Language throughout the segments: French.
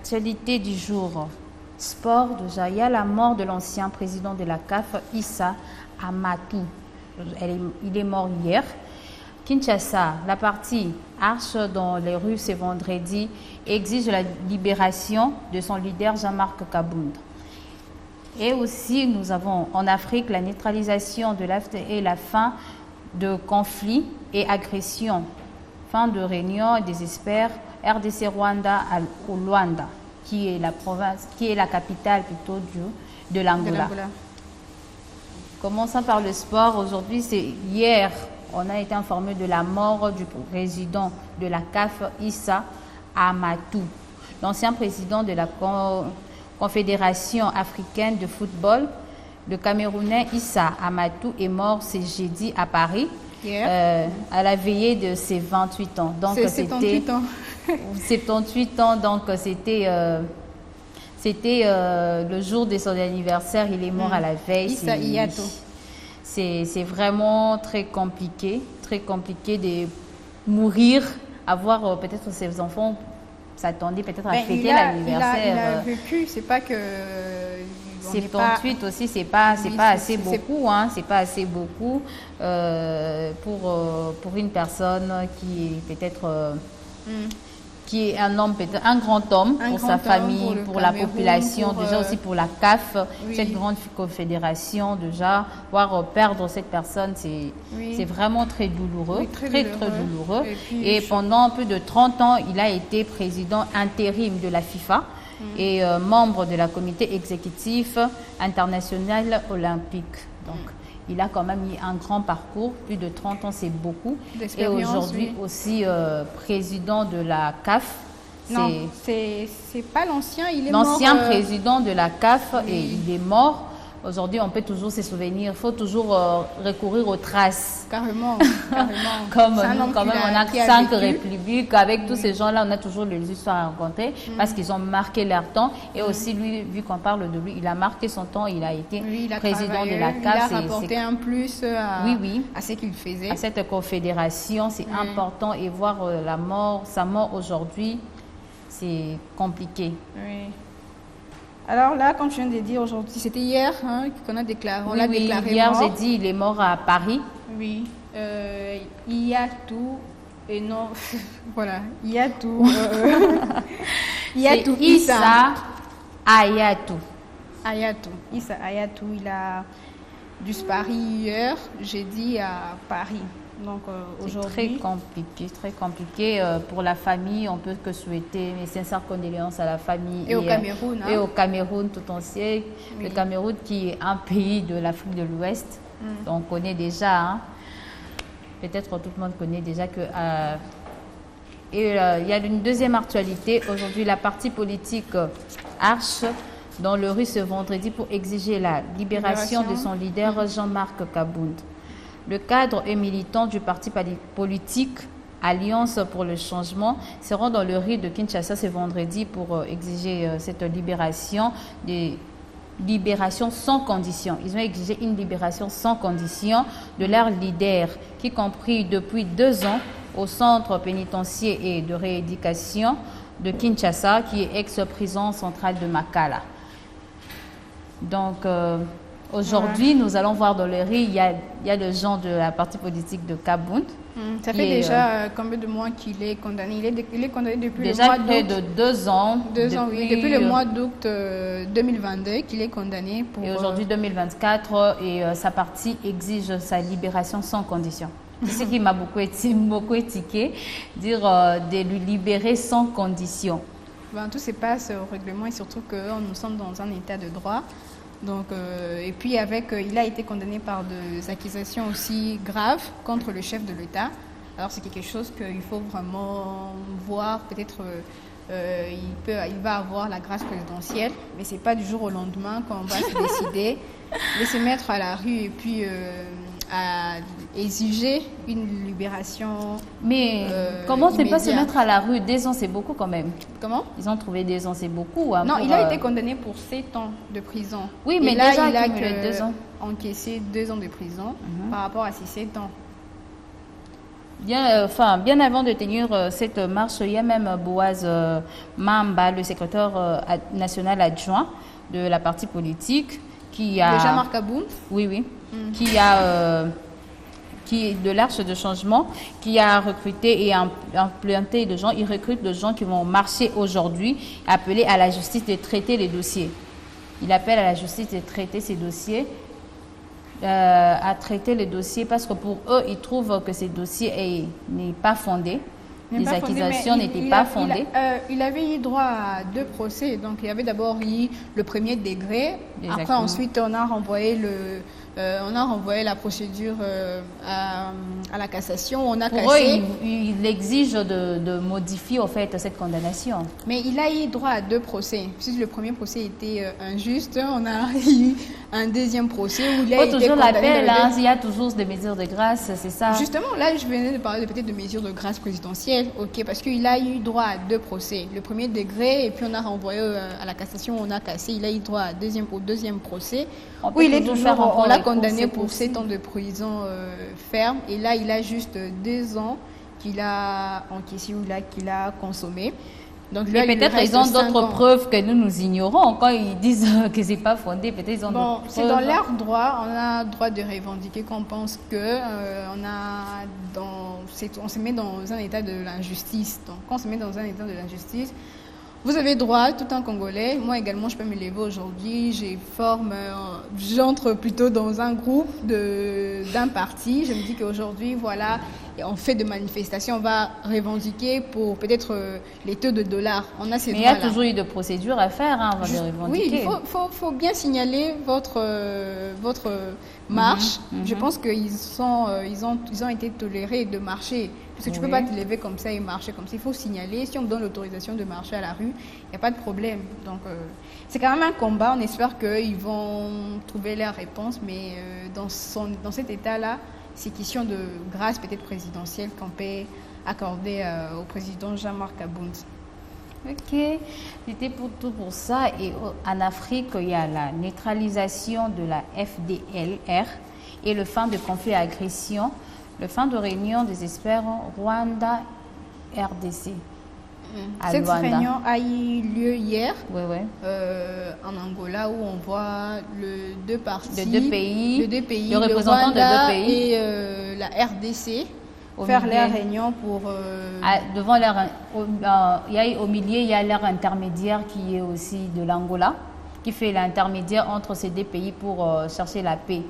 Actualité du jour. Sport, déjà, il y a la mort de l'ancien président de la CAF, Issa Amatou. Il est mort hier. Kinshasa, la partie Arche dans les rues ce vendredi exige la libération de son leader Jean-Marc Kabound. Et aussi, nous avons en Afrique la neutralisation de l'AFT et la fin de conflits et agressions. Fin de réunion des experts RDC Rwanda au Luanda, qui est la province, qui est la capitale plutôt de l'Angola. Commençons par le sport. Aujourd'hui, c'est hier, on a été informé de la mort du président de la CAF, Issa Amatou. L'ancien président de la Confédération africaine de football, le Camerounais Issa Amatou est mort ce jeudi à Paris. À la veillée de ses 28 ans. Donc c'était 78 ans. 78 ans, donc c'était le jour de son anniversaire. Il est mort à la veille. C'est vraiment très compliqué de mourir, avoir peut-être ses enfants s'attendaient peut-être à fêter l'anniversaire. Il a vécu, c'est pas que... 78 aussi, c'est pas assez beaucoup, hein, c'est pas assez beaucoup pour une personne qui est peut-être qui est un homme, peut-être un grand homme pour sa famille, pour la population, déjà aussi pour la CAF, cette grande confédération, déjà voir perdre cette personne, c'est vraiment très douloureux, très douloureux. Et pendant plus de 30 ans, il a été président intérim de la FIFA. Et membre de la comité exécutif international olympique. Donc, il a quand même eu un grand parcours, plus de 30 ans, c'est beaucoup. Et aujourd'hui aussi président de la CAF. Non, c'est pas l'ancien, il est mort. L'ancien président de la CAF, et il est mort. Aujourd'hui, on peut toujours se souvenir. Il faut toujours recourir aux traces. Carrément. Comme nous, quand même, on a 5 républiques. Avec tous ces gens-là, on a toujours les histoires à rencontrer parce qu'ils ont marqué leur temps. Et aussi, lui, vu qu'on parle de lui, il a marqué son temps. Il a été président de la CAF. Il a rapporté un plus à ce qu'il faisait. À cette confédération, c'est important. Et voir sa mort aujourd'hui, c'est compliqué. Oui. Alors là, comme je viens de dire aujourd'hui, c'était hier qu'on a déclaré. On l'a déclaré hier, mort. j'ai dit, il est mort à Paris. Oui. Il y a tout et non. Voilà. Il y a tout. Il y a tout. Issa Ayatou. Issa Ayatou, il a disparu hier, jeudi à Paris. Donc aujourd'hui, très compliqué pour la famille. On peut que souhaiter mes sincères condoléances à la famille et au Cameroun. Et au Cameroun tout entier. Oui. Le Cameroun qui est un pays de l'Afrique de l'Ouest. On connaît déjà. Peut-être tout le monde connaît déjà que. Il y a une deuxième actualité. Aujourd'hui, la partie politique Arche dans le rue ce vendredi pour exiger la libération de son leader Jean-Marc Kabound. Le cadre et militant du parti politique Alliance pour le changement seront dans le rue de Kinshasa ce vendredi pour exiger cette libération, sans condition. Ils ont exigé une libération sans condition de leur leader qui compris depuis 2 ans au centre pénitentiaire et de rééducation de Kinshasa qui est ex-prison centrale de Makala. Donc... aujourd'hui, nous allons voir dans les rues, il y a des gens de la partie politique de Kabound. Ça fait déjà combien de mois qu'il est condamné? Il est condamné depuis le mois d'août. Déjà près de 2 ans. 2 ans, oui. Depuis le mois d'août 2022 qu'il est condamné pour... Et aujourd'hui 2024, et sa partie exige sa libération sans condition. C'est ce qui m'a beaucoup étiqué, dire de lui libérer sans condition. Tout se passe au règlement et surtout que nous sommes dans un état de droit. Donc, et puis il a été condamné par des accusations aussi graves contre le chef de l'État. Alors c'est quelque chose qu'il faut vraiment voir. Peut-être il va avoir la grâce présidentielle, mais c'est pas du jour au lendemain qu'on va se décider de se mettre à la rue et puis à exiger une libération. Mais comment c'est pas se mettre à la rue? 2 ans, c'est beaucoup quand même. Comment? Ils ont trouvé 2 ans, c'est beaucoup. Non, il a été condamné pour 7 ans de prison. Oui, mais là, déjà, il a 2 ans. encaissé 2 ans de prison par rapport à ses 7 ans. Bien avant de tenir cette marche, il y a même Boaz Mamba, le secrétaire national adjoint de la partie politique, qui a... Déjà Marc Aboun. Oui. Qui est de l'Arche de Changement, qui a recruté et implanté de gens. Il recrute des gens qui vont marcher aujourd'hui, appeler à la justice de traiter les dossiers. Il appelle à la justice de traiter ces dossiers, à traiter les dossiers parce que pour eux, ils trouvent que ces dossiers n'est pas fondé. Les accusations n'étaient pas fondées. Il avait eu droit à 2 procès. Donc, il y avait d'abord eu le premier degré. Exactement. Après, ensuite, on a renvoyé la procédure à la cassation. On a pour cassé. Eux, il exige de modifier en fait cette condamnation. Mais il a eu droit à 2 procès. Si le premier procès était injuste, on a eu un deuxième procès où il a été toujours condamné. l'appel, il y a toujours des mesures de grâce, c'est ça. Justement, là, je venais de parler peut-être de mesures de grâce présidentielle. Ok, parce qu'il a eu droit à 2 procès. Le premier degré, et puis on a renvoyé à la cassation, on a cassé. Il a eu droit au deuxième procès. Oui, il est toujours, on l'a condamné pour 7 ans de prison ferme. Et là, il a juste 2 ans qu'il a encaissé ou là qu'il a consommé. Donc, mais peut-être ils ont d'autres preuves que nous ignorons. Quand ils disent que c'est pas fondé, peut-être ils ont d'autres preuves. C'est dans leur droit. On a le droit de revendiquer qu'on pense que on se met dans un état de l'injustice. Donc, quand on se met dans un état de l'injustice, vous avez droit, tout un Congolais. Moi également, je peux me lever aujourd'hui. J'entre plutôt dans un groupe d'un parti. Je me dis qu'aujourd'hui, voilà, on fait de manifestations, on va revendiquer pour peut-être les taux de dollars. On a ces droits-là. Mais il y a toujours eu de procédures à faire avant de revendiquer. Oui, il faut bien signaler votre marche. Je pense qu'ils ont été tolérés de marcher. Parce que tu ne peux pas te lever comme ça et marcher comme ça. Il faut signaler. Si on me donne l'autorisation de marcher à la rue, il n'y a pas de problème. Donc, c'est quand même un combat. On espère qu'ils vont trouver leur réponse. Mais dans cet état-là, c'est question de grâce peut-être présidentielle qu'on peut accorder au président Jean-Marc Aboun. Ok, c'était pour ça. Et en Afrique, il y a la neutralisation de la FDLR et le fin de conflit à agression. Le fin de réunion des experts Rwanda-RDC. Cette réunion a eu lieu hier en Angola où on voit les deux pays, le représentant des deux pays et la RDC faire leur réunion pour... Devant au milieu, il y a leur intermédiaire qui est aussi de l'Angola, qui fait l'intermédiaire entre ces deux pays pour chercher la paix.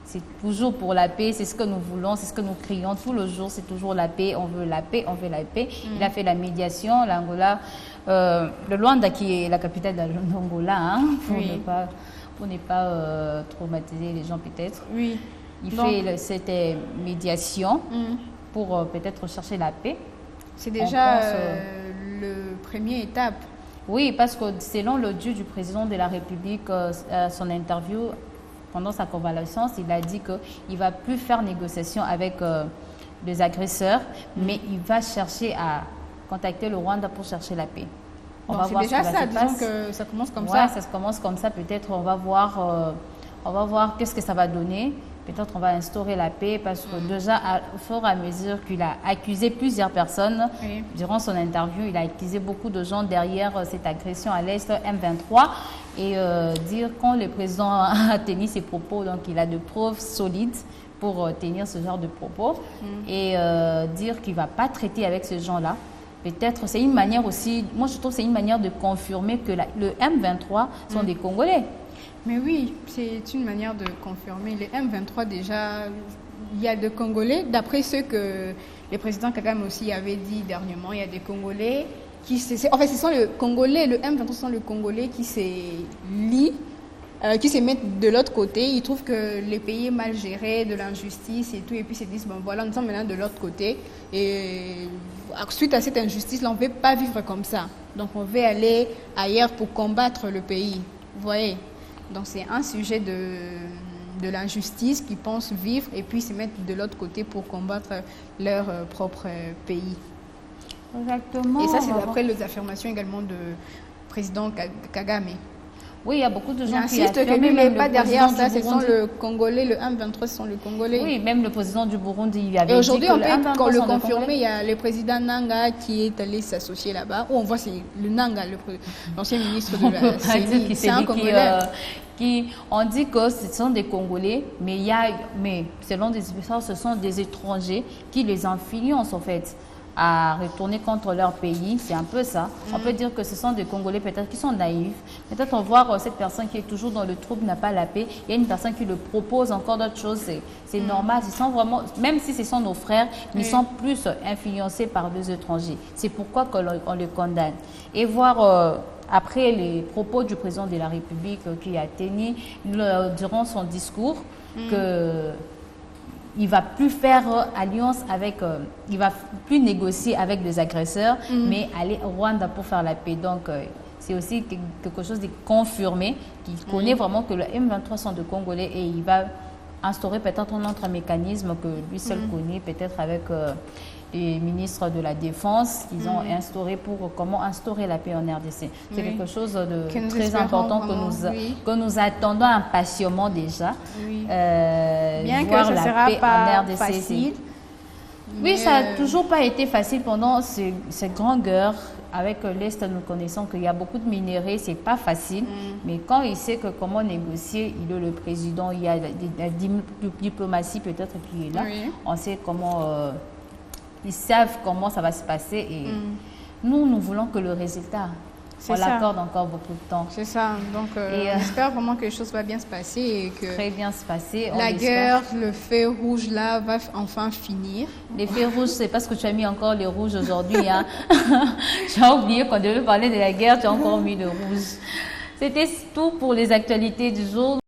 C'est toujours pour la paix, c'est ce que nous voulons, c'est ce que nous crions tout le jour, c'est toujours la paix, on veut la paix, on veut la paix. Il a fait la médiation, l'Angola, le Luanda qui est la capitale de l'Angola, pour ne pas traumatiser les gens peut-être. Oui. Il fait cette médiation pour peut-être chercher la paix. C'est déjà le première étape. Oui, parce que selon l'audio du président de la République, son interview, pendant sa convalescence, il a dit qu'il ne va plus faire négociation avec les agresseurs, mais il va chercher à contacter le Rwanda pour chercher la paix. On va voir déjà ça, disons que ça commence comme ça. Ça commence comme ça, peut-être on va voir qu'est-ce que ça va donner. Peut-être on va instaurer la paix parce que déjà, au fur et à mesure qu'il a accusé plusieurs personnes, durant son interview, il a accusé beaucoup de gens derrière cette agression à l'Est M23 et dire quand le président a tenu ses propos, donc il a de preuves solides pour tenir ce genre de propos et dire qu'il ne va pas traiter avec ces gens-là. Peut-être c'est une manière aussi, moi je trouve que c'est une manière de confirmer que le M23 sont des Congolais. Mais oui, c'est une manière de confirmer. Les M23, déjà, il y a des Congolais, d'après ce que le président Kagame aussi avait dit dernièrement, il y a des Congolais qui... En fait, ce sont les Congolais, le M23 sont les Congolais qui se lient, qui se mettent de l'autre côté. Ils trouvent que les pays est mal géré, de l'injustice et tout, et puis ils se disent, bon voilà, nous sommes maintenant de l'autre côté. Et suite à cette injustice-là, on ne veut pas vivre comme ça. Donc on veut aller ailleurs pour combattre le pays. Vous voyez ? Donc c'est un sujet de l'injustice qu'ils pensent vivre et puis se mettre de l'autre côté pour combattre leur propre pays. Exactement. Et ça, c'est d'après les affirmations également du président Kagame. Oui, il y a beaucoup de gens qui J'insiste que affirment, lui n'est même pas le derrière président ça, du ce sont Burundi. le Congolais, le M23, ce sont le Congolais. Oui, même le président du Burundi il avait Et dit aujourd'hui, que on le peut M23 le sont des confirmer, Congolais. il y a le président Nanga qui est allé s'associer là-bas, où on voit c'est le Nanga, l'ancien ministre de On peut la pas dire CENI, qu'il c'est s'est un dit Congolais. on dit que ce sont des Congolais, mais selon des experts, ce sont des étrangers qui les influencent en fait à retourner contre leur pays. C'est un peu ça. On peut dire que ce sont des Congolais peut-être qui sont naïfs. Peut-être on voit cette personne qui est toujours dans le trouble n'a pas la paix. Il y a une personne qui le propose encore d'autres choses. C'est normal. Ils sont vraiment, même si ce sont nos frères, ils sont plus influencés par les étrangers. C'est pourquoi on les condamne. Et voir après les propos du président de la République qui a tenu durant son discours que il va plus faire alliance avec, il va plus négocier avec des agresseurs, mais aller au Rwanda pour faire la paix. Donc, c'est aussi quelque chose de confirmé, qui connaît vraiment que le M23 sont de Congolais et il va instaurer peut-être un autre mécanisme que lui seul connaît, peut-être avec les ministres de la Défense qu'ils ont instauré pour comment instaurer la paix en RDC. C'est quelque chose de très important que nous attendons impatiemment déjà. Oui. Bien que ça ne sera pas facile. Oui, ça n'a toujours pas été facile pendant ces grandes guerres. Avec l'Est, nous connaissons qu'il y a beaucoup de minéraux, c'est pas facile. Mais quand il sait que comment négocier, il est le président, il y a la diplomatie peut-être qui est là. Oui. On sait comment, ils savent comment ça va se passer. Et nous voulons que le résultat, on l'accorde encore beaucoup de temps. C'est ça. Donc, on espère vraiment que les choses vont bien se passer et que très bien se passer. La guerre, le feu rouge là, va enfin finir. Les feux rouges, c'est parce que tu as mis encore les rouges aujourd'hui. Hein. Tu as oublié qu'on devait parler de la guerre, tu as encore mis le rouge. C'était tout pour les actualités du jour.